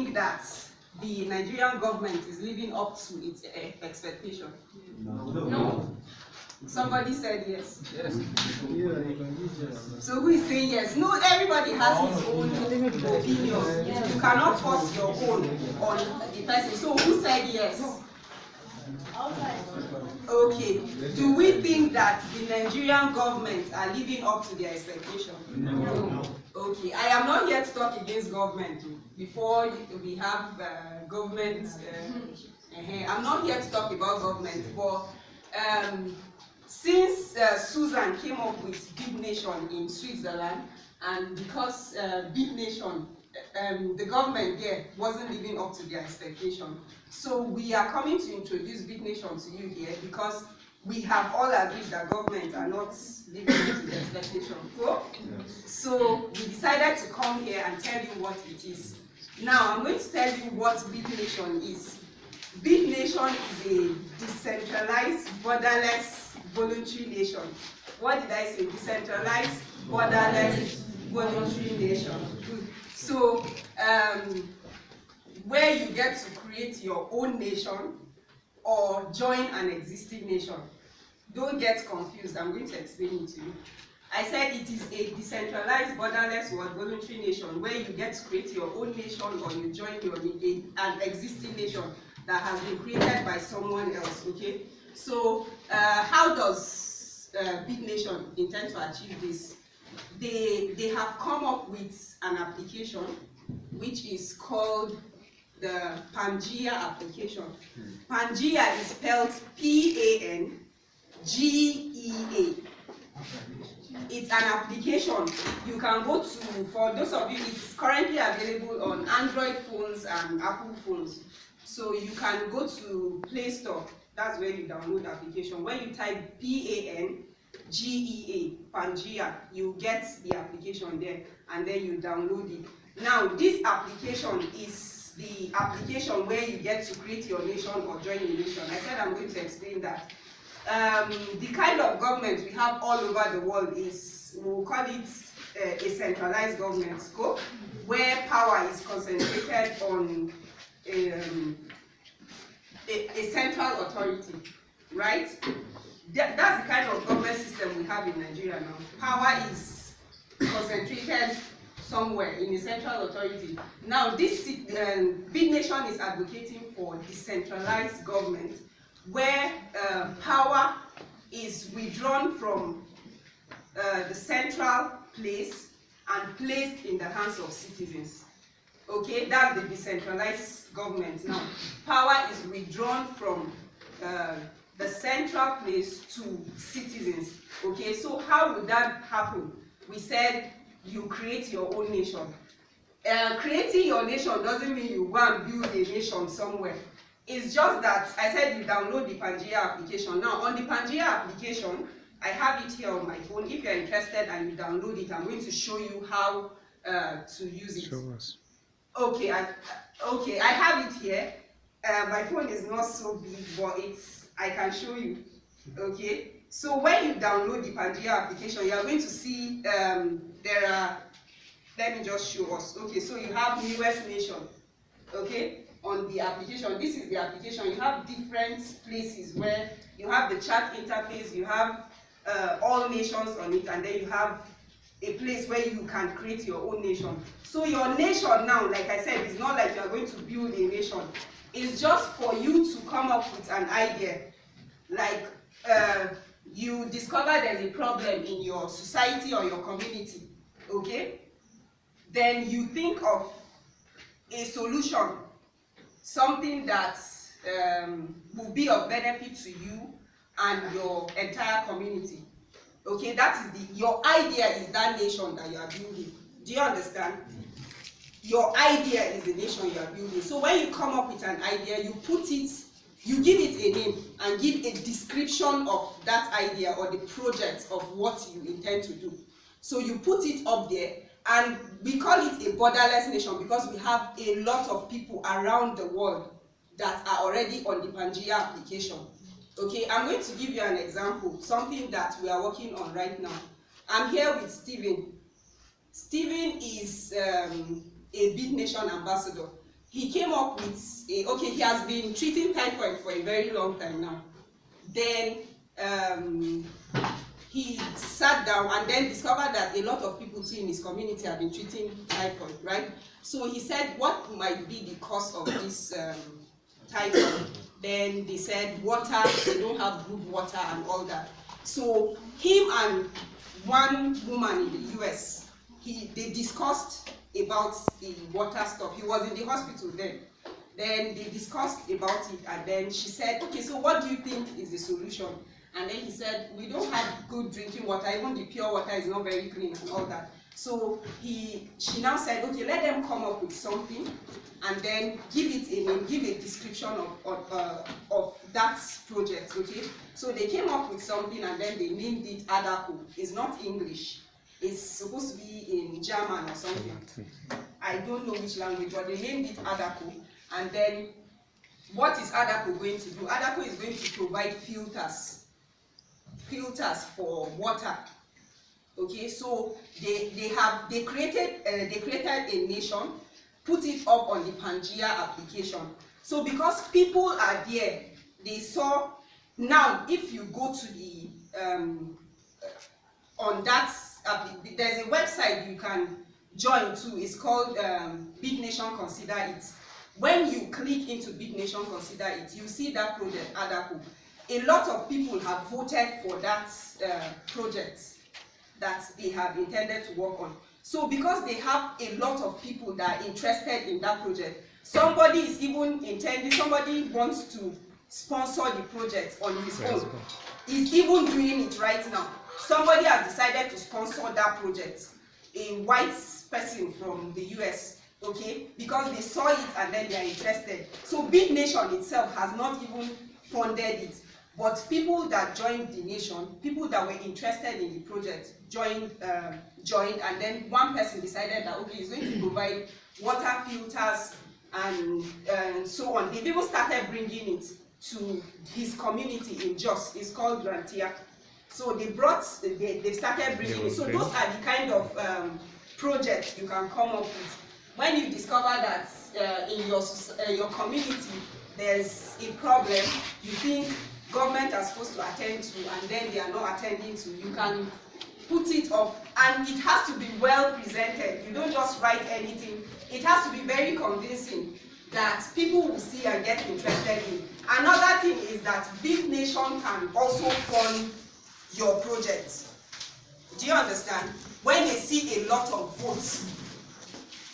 think that the Nigerian government is living up to its expectation? No. Somebody said yes. Yes. So who is saying yes? No, everybody has his own opinion. You cannot force your own on the person. So who said yes? Okay. Do we think that the Nigerian government are living up to their expectation? No. Okay. I am not here to talk against government. Before we have government, I'm not here to talk about government, but since Susan came up with Bitnation in Switzerland, and because Bitnation, the government there wasn't living up to their expectation, so we are coming to introduce Bitnation to you here because we have all agreed that government are not living up to their expectation. Cool? So we decided to come here and tell you what it is. Now I'm going to tell you what Bitnation is. Bitnation is a decentralized, borderless, voluntary nation. What did I say? Decentralized, borderless, voluntary nation. So, where you get to create your own nation or join an existing nation. Don't get confused. I'm going to explain it to you. I said it is a decentralized, borderless, or voluntary nation where you get to create your own nation or you join an existing nation that has been created by someone else. Okay. So, how does Bitnation intend to achieve this? They have come up with an application which is called the Pangea application. Pangea is spelled Pangea. It's an application you can go to. For those of you, it's currently available on Android phones and Apple phones. So you can go to Play Store. That's where you download the application. When you type Pangea, Pangea, you get the application there, and then you download it. Now, this application is the application where you get to create your nation or join a nation. I said I'm going to explain that. The kind of government we have all over the world is, we'll call it a centralized government scope, where power is concentrated on a central authority, right? That's the kind of government system we have in Nigeria now. Power is concentrated somewhere in a central authority. Now, this Bitnation is advocating for decentralized government, where power is withdrawn from the central place and placed in the hands of citizens. Okay, that's the decentralized government. Now, power is withdrawn from the central place to citizens. Okay, so how would that happen? We said you create your own nation. Creating your nation doesn't mean you go and build a nation somewhere. It's just that I said you download the Pangea application. Now, on the Pangea application, I have it here on my phone. If you're interested and you download it, I'm going to show you how to use it. Show us. Okay, I have it here. My phone is not so big, but I can show you. Okay, so when you download the Pangea application, you are going to see there are. Let me just show us. Okay, so you have newest nation. Okay, on the application. This is the application. You have different places where you have the chat interface. You have all nations on it, and then you have a place where you can create your own nation. So your nation now, like I said, is not like you are going to build a nation. It's just for you to come up with an idea. Like you discover there's a problem in your society or your community, okay? Then you think of a solution, something that will be of benefit to you and your entire community. Okay, that is your idea is that nation that you are building. Do you understand? Your idea is the nation you are building. So when you come up with an idea, you put it, you give it a name and give a description of that idea or the project of what you intend to do. So you put it up there, and we call it a borderless nation because we have a lot of people around the world that are already on the Pangea application. Okay, I'm going to give you an example, something that we are working on right now. I'm here with Steven. Steven is a Bitnation ambassador. he came up with he has been treating typhoid for a very long time now. Then he sat down and then discovered that a lot of people too in his community have been treating typhoid, right? So he said, what might be the cause of this typhoid? Then they said water, they don't have good water and all that. So him and one woman in the US, they discussed about the water stuff. He was in the hospital then. Then they discussed about it, and then she said, okay, so what do you think is the solution? And then he said, we don't have good drinking water, even the pure water is not very clean and all that. So she now said, okay, let them come up with something and then give it a name, give a description of that project, okay? So they came up with something and then they named it Adako. It's not English. It's supposed to be in German or something. I don't know which language, but they named it Adako. And then what is Adako going to do? Adako is going to provide filters for water. Okay, so they created a nation, put it up on the Pangea application. So because people are there, they saw. Now if you go to the on that there's a website you can join to. It's called Bitnation Consider It. When you click into Bitnation Consider It, you see that project Adako. A lot of people have voted for that project that they have intended to work on. So because they have a lot of people that are interested in that project, somebody wants to sponsor the project on his own. He's even doing it right now. Somebody has decided to sponsor that project, a white person from the US, okay, because they saw it and then they are interested. So Bitnation itself has not even funded it. But people that joined the nation, people that were interested in the project, joined, and then one person decided that, okay, he's going to provide water filters and so on. The people started bringing it to his community in Jos. It's called Grantia. So they started bringing it. So those are the kind of projects you can come up with. When you discover that in your community there's a problem, you think government are supposed to attend to, and then they are not attending to, you can put it up, and it has to be well presented. You don't just write anything. It has to be very convincing that people will see and get interested in. Another thing is that Bitnation can also fund your project. Do you understand? When they see a lot of votes,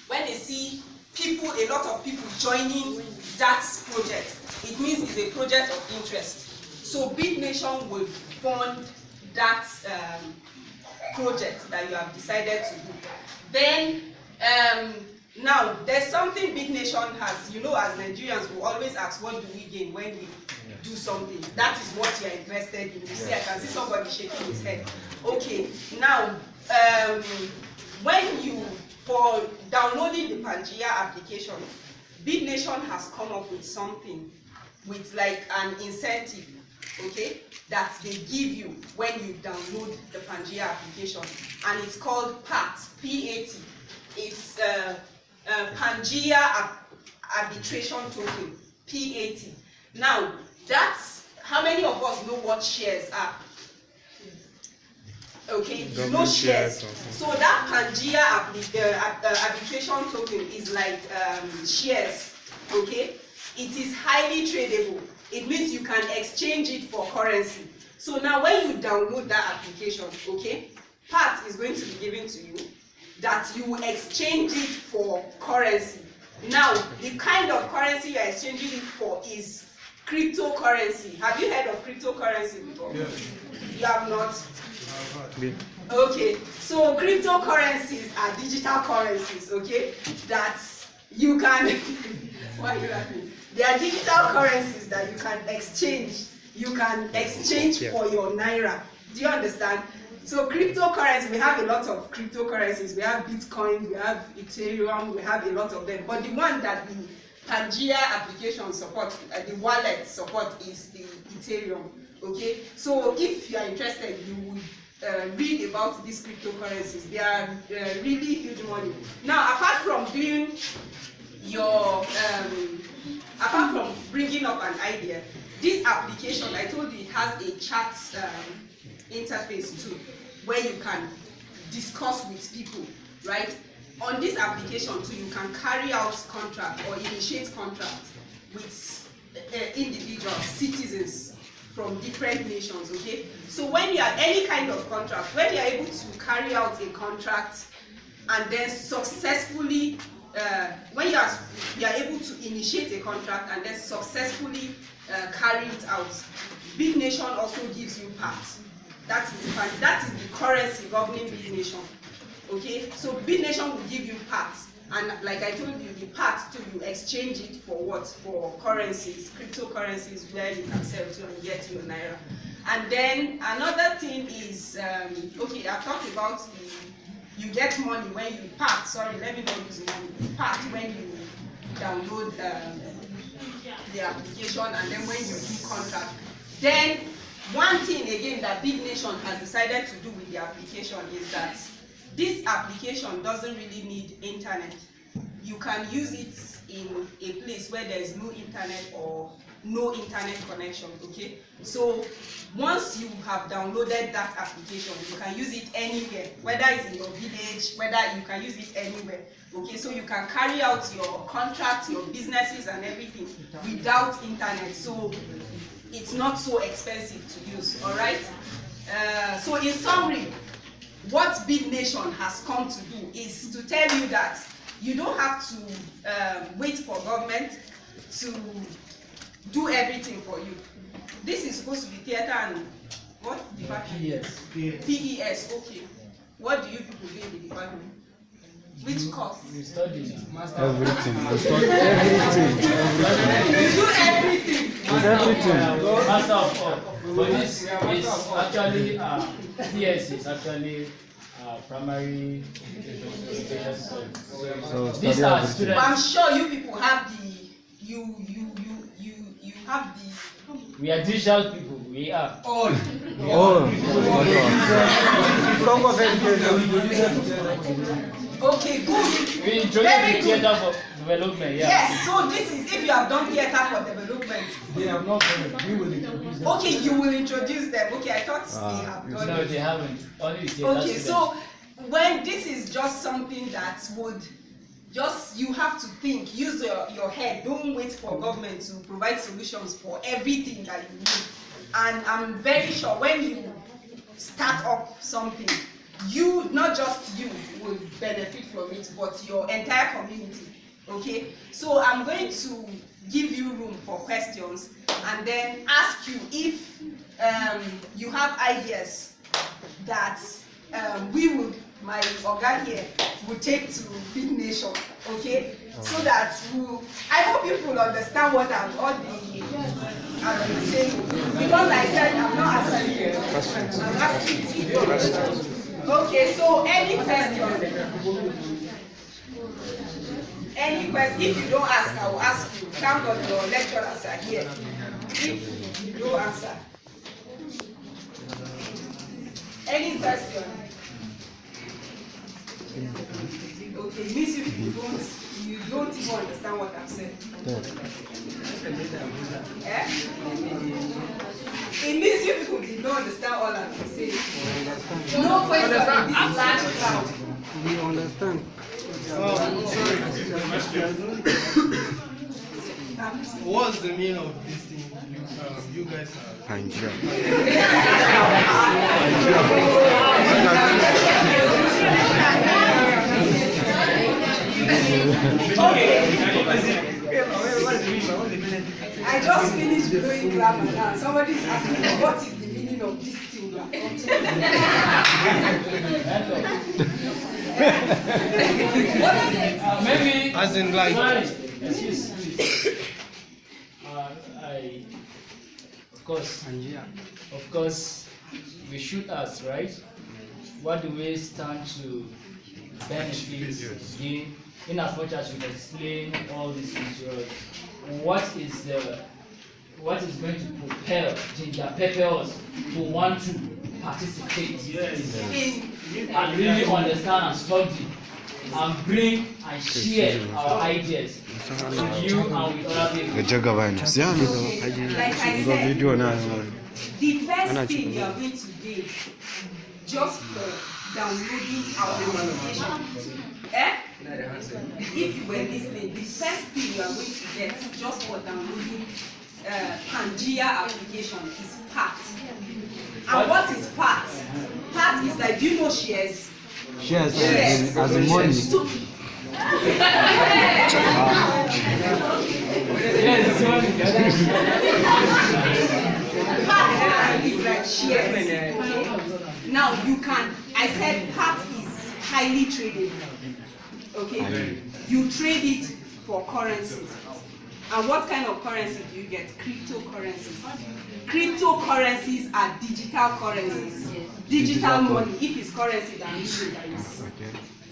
when they see a lot of people joining that project, it means it's a project of interest. So Bitnation will fund that project that you have decided to do. Then now there's something Bitnation has. You know, as Nigerians, we always ask, what do we gain when we do something? That is what you are invested in. You see, I can see somebody shaking his head. Okay, now for downloading the Pangea application, Bitnation has come up with something with like an incentive, okay, that they give you when you download the Pangea application, and it's called PAT, P-A-T. It's Pangea arbitration token, P-A-T. Now, how many of us know what shares are? Okay, you know shares. So that Pangea arbitration token is like shares, okay? It is highly tradable. It means you can exchange it for currency. So now when you download that application, okay, part is going to be given to you that you will exchange it for currency. Now, the kind of currency you are exchanging it for is cryptocurrency. Have you heard of cryptocurrency before? Yes. You have not? Okay, so cryptocurrencies are digital currencies, okay, that you can, why are you laughing? They are digital currencies that you can exchange. You can exchange for your naira. Do you understand? So cryptocurrency, we have a lot of cryptocurrencies. We have Bitcoin, we have Ethereum, we have a lot of them. But the one that the Pangea application support, the wallet support, is the Ethereum. Okay, so if you are interested, you would read about these cryptocurrencies. They are really huge money. Now, apart from doing your bringing up an idea, this application, I told you, it has a chat interface too, where you can discuss with people, right? On this application too, you can carry out contract or initiate contract with individuals, citizens from different nations, okay? So when you are any kind of contract, when you are able to carry out a contract and then successfully, when you are able to initiate a contract and then successfully carry it out, Bitnation also gives you part. That is the currency governing Bitnation. Okay, so Bitnation will give you parts, and like I told you, the parts too, you exchange it for what? For currencies, cryptocurrencies, where you can sell to and get your naira. And then another thing is, okay, I've talked about you get money when you part. Sorry, let me not use money. Part when you download the application, and then when you do contract. Then one thing again that Bitnation has decided to do with the application is that this application doesn't really need internet. You can use it in a place where there is no internet or no internet connection, okay? So once you have downloaded that application, you can use it anywhere, whether it's in your village, whether you can use it anywhere, okay? So you can carry out your contracts, your businesses and everything without internet. So it's not so expensive to use, all right? So in summary, what Bitnation has come to do is to tell you that you don't have to wait for government to do everything for you. This is supposed to be theater and what department? PES, okay. What do you people do in the department? Which course? We study everything. We study everything. You do everything. Master of all. But this is actually PS is actually primary education. So these are students. I'm sure you people have the you have the. We are digital people. We are All. Okay, good. We enjoy the theater for development. Yeah. Yes. So this is if you have done theater for development. They have not done it. We will introduce them. Okay, you will introduce them. Okay, I thought they have done No, it. they haven't. Only theater Okay, students. so when this is just something that would you have to think, use your head. Don't wait for government to provide solutions for everything that you need. And I'm very sure when you start up something, you, not just you, will benefit from it, but your entire community. Okay, so I'm going to give you room for questions and then ask you if you have ideas that my organ here will take to Bitnation, okay? So that I hope you will understand what I'm saying, because I said I'm not answering you. I'm asking you. Okay, so any question? Any question? If you don't ask, I will ask you. Thank God your lecturers are here. If you don't answer. Any question? Okay, it means you don't even understand what I'm saying. Eh? It means you people did not understand all I'm saying. No question in this large crowd. We understand. What's the meaning of this thing you guys have? Pangea. I just finished doing grammar now. Somebody's asking me what is the meaning of this thing you are talking What is it? Maybe As in like. sorry, excuse me. Of course, we should ask, right? What do we stand to benefit gain? In as much as we can explain all these things to us, what is going to propel us to want to participate and really understand and study and bring and share our ideas you and with other people. Ga jaga bani. Sai an ga Like I ga said, video na. the first Ana thing cikin you are going to do just for downloading our application. If you were listening, the first thing you are going to get just for downloading Pangea application is part. And what is part? Part is like, do you know shares? Shares Yes. as in money. So, Yes, it's part is like shares. Okay? Now you can, I said part is highly tradable. Okay? You trade it for currencies. And what kind of currency do you get? Cryptocurrencies. Cryptocurrencies are digital currencies. Digital money. If it's currency, then it's is.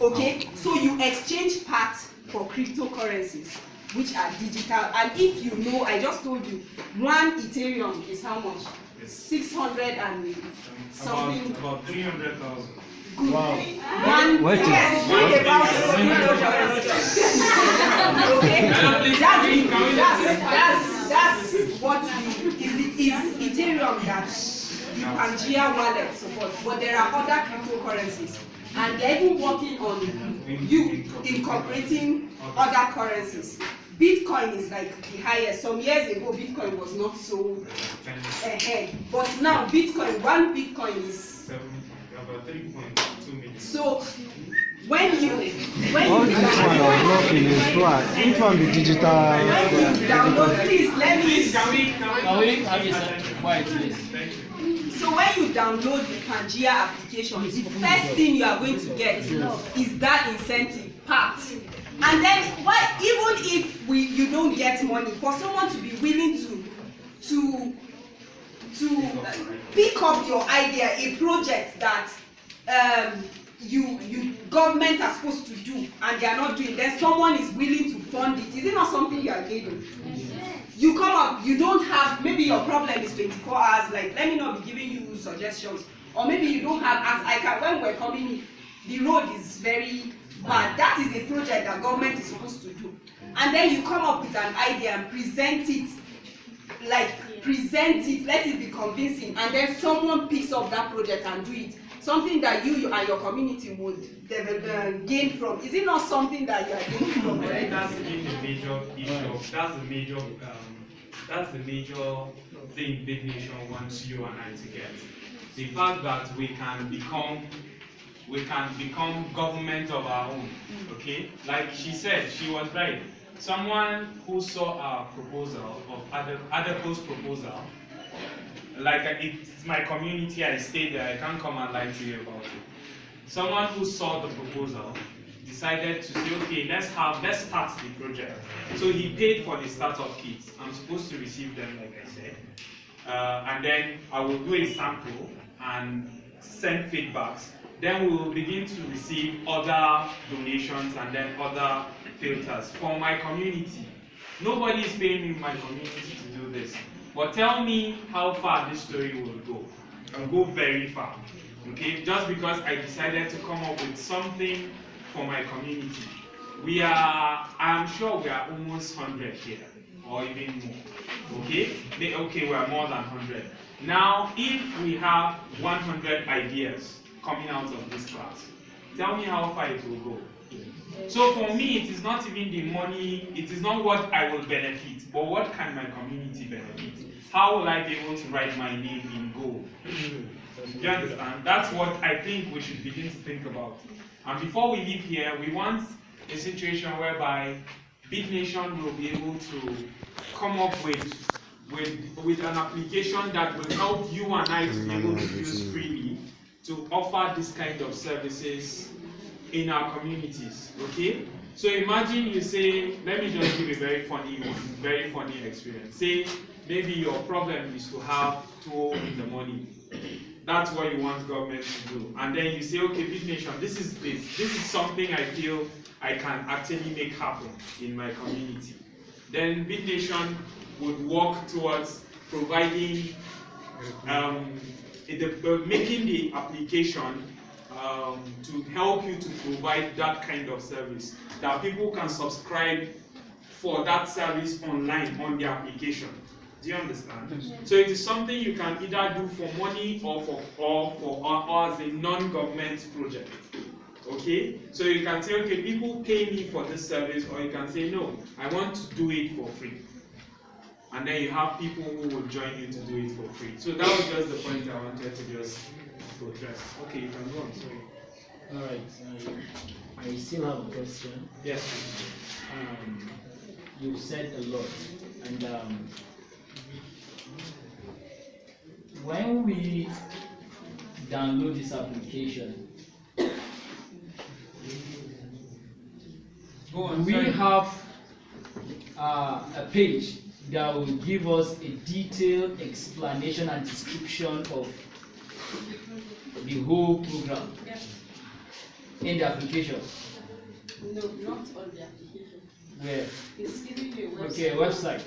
Okay? So you exchange parts for cryptocurrencies, which are digital. And if you know, I just told you, one Ethereum is how much? 600 and something. About 300,000. Good. Wow. One, What is- yes, read about cryptocurrency. That's what is Ethereum that the Pangea wallet supports. But there are other cryptocurrencies, and they're even working on you incorporating other currencies. Bitcoin is like the highest. Some years ago, Bitcoin was not so ahead, but now Bitcoin, one Bitcoin is About 3.2 million. so. When All you this one of blocking is what? Which one be digital? download, please let me. Can we have a quiet please? So when you download the Pangea application, the first thing you are going to get is that incentive part. And then why, even if you don't get money, for someone to be willing to pick up your idea, a project that you government are supposed to do and they are not doing, then someone is willing to fund it. Is it not something you are getting? You come up, you don't have, maybe your problem is 24 hours, like let me not be giving you suggestions, or maybe you don't have, as I can, when we're coming in, the road is very bad. That is a project that government is supposed to do. And then you come up with an idea and present it, let it be convincing, and then someone picks up that project and do it. Something that you and your community would gain from. Is it not something that you are gaining from? I think that's been the major issue. That's the major thing Bitnation wants you and I to get. The fact that we can become government of our own. Okay? Like she said, she was right. Someone who saw our proposal of Adeko's proposal, like it's my community, I stay there, I can't come and lie to you about it. Someone who saw the proposal decided to say, okay, let's start the project. So he paid for the startup kits. I'm supposed to receive them, like I said. And then I will do a sample and send feedbacks. Then we will begin to receive other donations and then other filters for my community. Nobody is paying me in my community to do this. But tell me how far this story will go. It will go very far. Okay? Just because I decided to come up with something for my community. I'm sure we are almost 100 here, or even more. Okay? Okay, we are more than 100. Now, if we have 100 ideas coming out of this class, tell me how far it will go. So for me, it is not even the money, it is not what I will benefit, but what can my community benefit? How will I be able to write my name in gold? Do you understand? That's what I think we should begin to think about. And before we leave here, we want a situation whereby Bitnation will be able to come up with an application that will help you and I to be able to use freely to offer this kind of services in our communities. Okay? So imagine you say, let me just give a very funny experience. Say maybe your problem is to have 2 in the morning. That's what you want government to do. And then you say, okay, Bitnation, this is something I feel I can actually make happen in my community. Then Bitnation would work towards providing, making the application to help you to provide that kind of service, that people can subscribe for that service online on the application. Do you understand? So it is something you can either do for money or or as a non-government project. Okay? So you can say, okay, people pay me for this service, or you can say, no, I want to do it for free. And then you have people who will join you to do it for free. So that was just the point I wanted to just address. Okay, you can go on, sorry. Alright, I still have a question. Yes. You said a lot, and when we download this application, we have a page that will give us a detailed explanation and description of the whole program in the application. No, not on the application. Where? It's giving you a website. Okay, a website.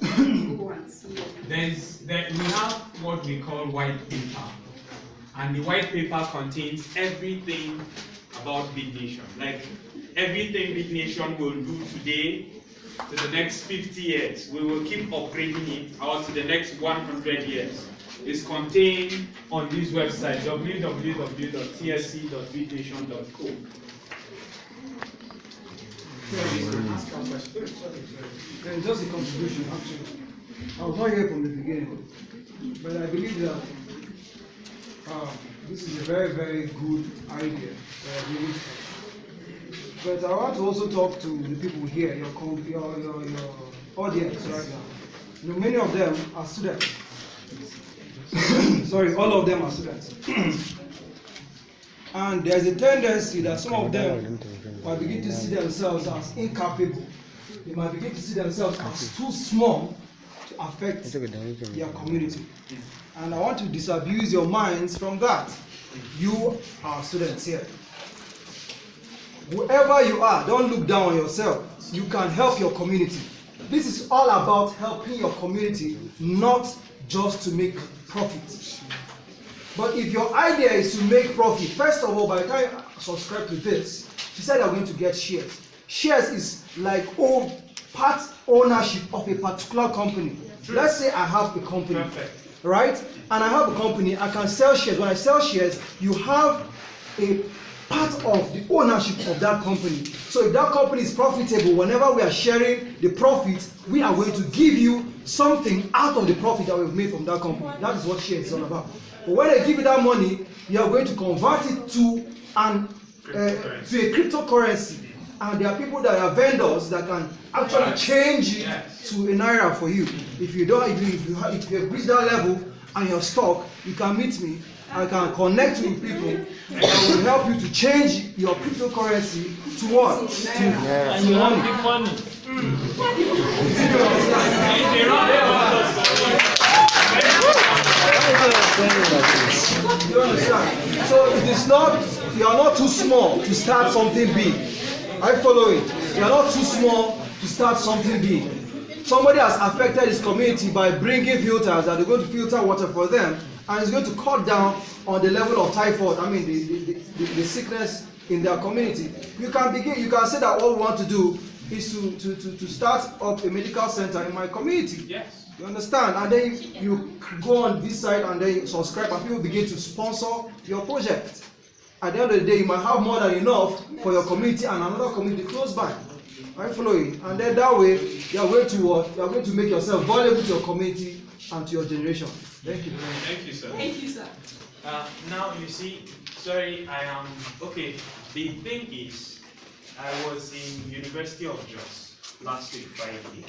You can go and see it. We have what we call white paper, and the white paper contains everything about Bitnation. Like everything Bitnation will do today to the next 50 years, we will keep upgrading it out to the next 100 years. It's contained on this website, www.tsc.bitnation.co. Just a contribution, actually. I was not here from the beginning, but I believe that this is a very, very good idea. But I want to also talk to the people here, your audience right now. You know, many of them are students. Sorry, all of them are students. And there's a tendency that some of them might begin to see themselves as incapable. They might begin to see themselves as too small to affect their community. And I want to disabuse your minds from that. You are students here. Whoever you are, don't look down on yourself. You can help your community. This is all about helping your community, not just to make profit. But if your idea is to make profit, first of all, by the time you subscribe to this, she said you're going to get shares. Shares is like part ownership of a particular company. Let's say I have a company, right? And I have a company, I can sell shares. When I sell shares, you have a part of the ownership of that company. So if that company is profitable, whenever we are sharing the profit, we are going to give you something out of the profit that we've made from that company. That is what shares is all about. But when they give you that money, you are going to convert it to a cryptocurrency. And there are people that are vendors that can actually change it to a naira for you. If you reach that level and you're stuck, you can meet me. I can connect with people and I will help you to change your cryptocurrency to what? And you have big money. You understand? So it is not, you are not too small to start something big. I follow it. You are not too small to start something big. Somebody has affected his community by bringing filters that are going to filter water for them, and it's going to cut down on the level of typhoid, I mean the sickness in their community. You can say that all we want to do is to start up a medical center in my community. Yes. You understand? And then you go on this side and then you subscribe and people begin to sponsor your project. At the end of the day, you might have more than enough for your community and another community close by. I follow you. And then that way, you are going to what? You are going to make yourself valuable to your community and to your generation. Thank you. Thank you, sir. Thank you, sir. Now you see, sorry, I am okay. The thing is, I was in University of Jos last week Friday,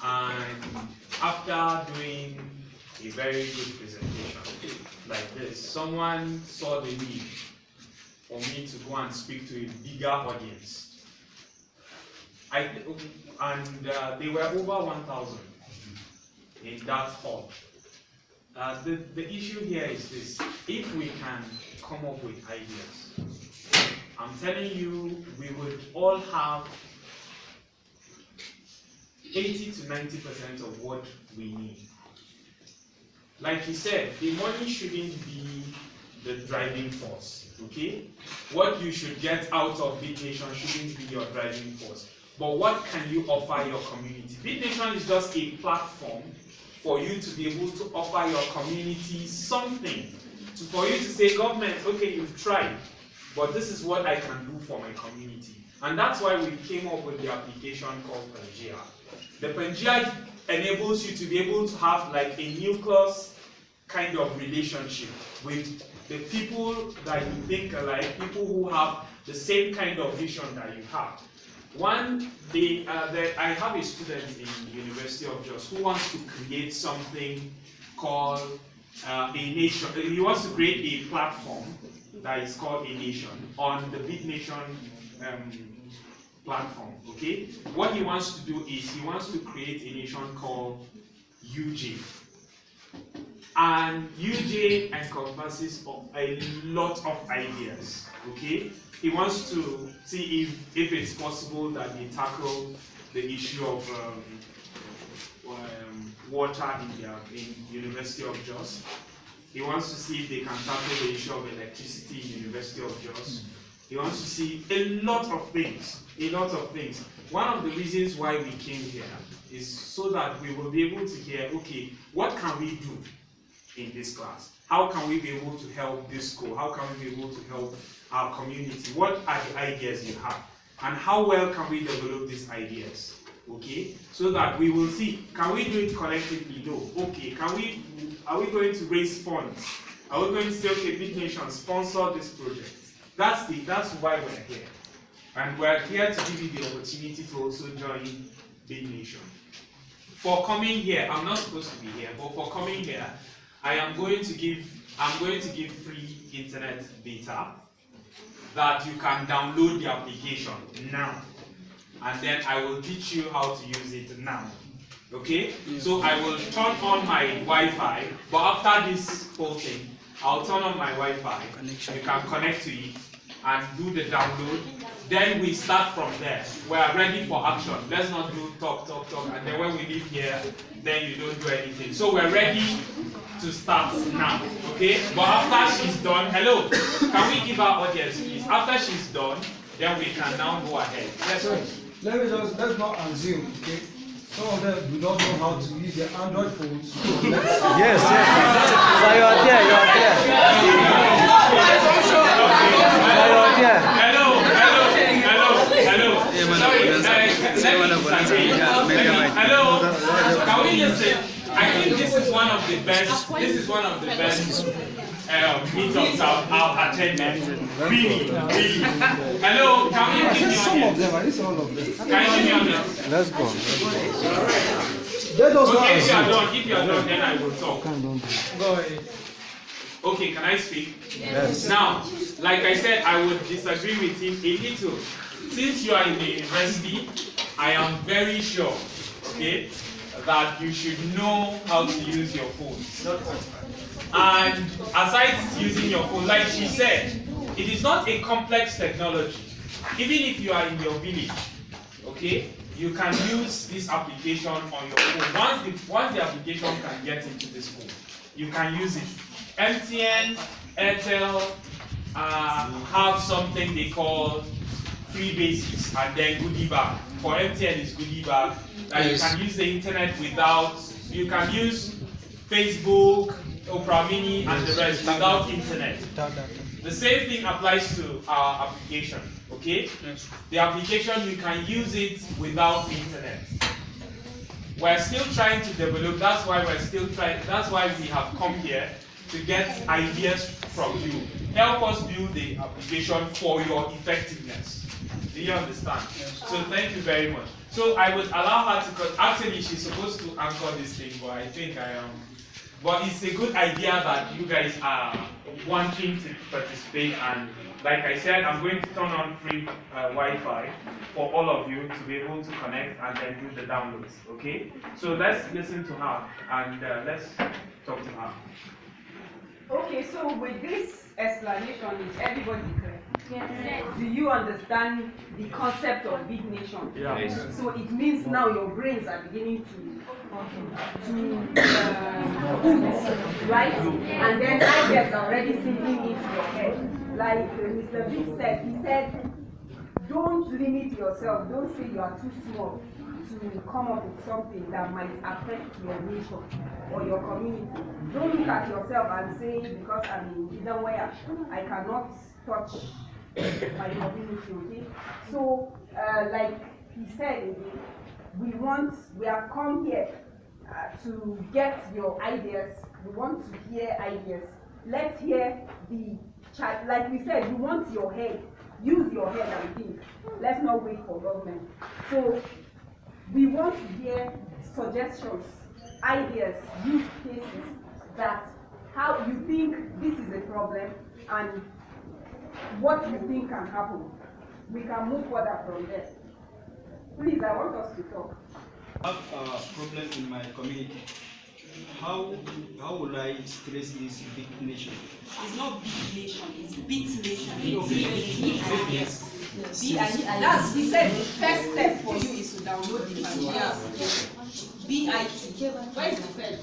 and after doing a very good presentation like this, someone saw the need for me to go and speak to a bigger audience. They were over 1,000 in that hall. The issue here is this: if we can come up with ideas, I'm telling you, we would all have 80 to 90% of what we need. Like he said, the money shouldn't be the driving force, okay? What you should get out of Bitnation shouldn't be your driving force. but what can you offer your community? Bitnation is just a platform for you to be able to offer your community something. For you to say, government, okay, you've tried, but this is what I can do for my community. And that's why we came up with the application called Pangea. The Pangea enables you to be able to have like a nucleus kind of relationship with the people that you think alike, people who have the same kind of vision that you have. I have a student in the University of Jos who wants to create something called a nation. He wants to create a platform that is called a nation on the Bitnation platform. Okay, what he wants to do is he wants to create a nation called UJ, and UJ encompasses a lot of ideas. Okay, he wants to see if it's possible that they tackle the issue of water in University of Jos. He wants to see if they can tackle the issue of electricity in University of Jos. He wants to see a lot of things. One of the reasons why we came here is so that we will be able to hear, okay, what can we do in this class? How can we be able to help this school? How can we be able to help our community? What are the ideas you have? And how well can we develop these ideas? Okay, so that we will see, can we do it collectively? No. Okay, are we going to raise funds? Are we going to say, okay, Bitnation, sponsor this project? That's why we're here. And we're here to give you the opportunity to also join Bitnation. For coming here, I'm not supposed to be here, but for coming here, I'm going to give free internet data that you can download the application now. And then I will teach you how to use it now. Okay? So I will turn on my Wi-Fi, but after this whole thing, I'll turn on my Wi-Fi. You can connect to it and do the download. Then we start from there. We are ready for action. Let's not do talk, and then when we leave here, then you don't do anything. So we're ready to start now. Okay? But after she's done, hello, can we give our audience please? After she's done, then we can now go ahead. Let's not assume, okay? Some of them do not know how to use their Android phones. Yes. So you are there. Hello. Can we just say, I think this is one of the best meetups I've attended. Really. Hello, can you give me Some of them, I need all of them. Can you give me on this? Let's go. Okay, if you are done, then I will talk. Go ahead. Okay, can I speak? Yes. Now, like I said, I would disagree with him a little. Since you are in the university, I am very sure, okay, that you should know how to use your phone. And aside using your phone, like she said, it is not a complex technology. Even if you are in your village, okay, you can use this application on your phone. Once the application can get into this phone, you can use it. MTN, Airtel have something they call free basics and then goodie bag. For MTN is goodie bag. You can use the internet you can use Facebook, Opera Mini and the rest without internet. The same thing applies to our application, okay? Yes. The application, you can use it without internet. We're still trying to develop, that's why we have come here to get ideas from you. Help us build the application for your effectiveness. Do you understand? Yes. So thank you very much. So I would allow her to, because actually she's supposed to anchor this thing, but I think I am. But it's a good idea that you guys are wanting to participate, and like I said, I'm going to turn on free Wi-Fi for all of you to be able to connect and then do the downloads, okay? So let's listen to her and let's talk to her. Okay, so with this explanation, is everybody clear? Yes. Do you understand the concept of Bitnation? Yes. So it means now your brains are beginning to boot, right? And then ideas are already sinking into your head. Like Mr. Big said, he said, don't limit yourself. Don't say you are too small to come up with something that might affect your nation or your community. Don't look at yourself and say, because I'm in Gidan Waya, I cannot touch my community, okay? So, like he said, we have come here to get your ideas. We want to hear ideas. Let's hear the chat. Like we said, you want your head. Use your head and think. Let's not wait for government. So we want to hear suggestions, ideas, use cases that how you think this is a problem and what you think can happen. We can move further from there. Please, I want us to talk. I have a problem in my community. How will I stress this big nation? It's not Bitnation, it's Bitnation. Yes. That's, we said the first step for you is to download the Pangea. BIT. Where is the third?